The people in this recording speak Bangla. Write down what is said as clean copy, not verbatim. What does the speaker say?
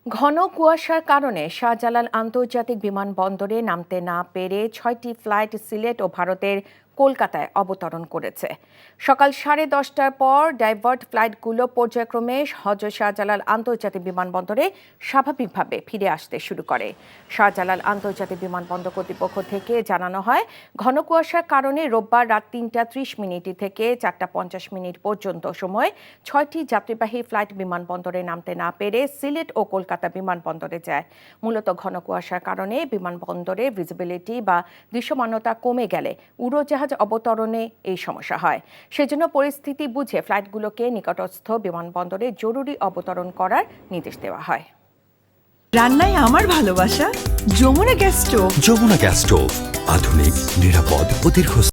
ঘন কুয়াশার কারণে শাহজালাল আন্তর্জাতিক বিমানবন্দরে নামতে না পেরে ৬টি ফ্লাইট সিলেট ও ভারতের কলকাতায় অবতরণ করেছে। সকাল 10:30টার পর ডাইভার্ট ফ্লাইটগুলো পর্যায়ক্রমে হজরত শাহজালাল আন্তর্জাতিক বিমানবন্দরে স্বাভাবিকভাবে ফিরে আসতে শুরু করে। শাহজালাল আন্তর্জাতিক বিমানবন্দর কর্তৃপক্ষ থেকে জানানো হয়, ঘন কুয়াশার কারণে রোববার রাত ৩টা ৩০ থেকে ৪টা ৫০ পর্যন্ত সময় ৬টি যাত্রীবাহী ফ্লাইট বিমানবন্দরে নামতে না পেরে সিলেট ও কলকাতা বিমানবন্দরে যায়। মূলত ঘন কুয়াশার কারণে বিমানবন্দরে ভিজিবিলিটি বা দৃশ্যমানতা কমে গেলে উড়োজাহাজ অবতরণে এই সমস্যা হয়। সেজন্য পরিস্থিতি বুঝে ফ্লাইটগুলোকে নিকটস্থ বিমানবন্দরে জরুরি অবতরণ করার নির্দেশ দেওয়া হয়। রান্নায় আমার ভালোবাসা Jamuna gas stove. Jamuna gas stove, আধুনিক, নিরাপদ ও দীর্ঘস্থায়ী।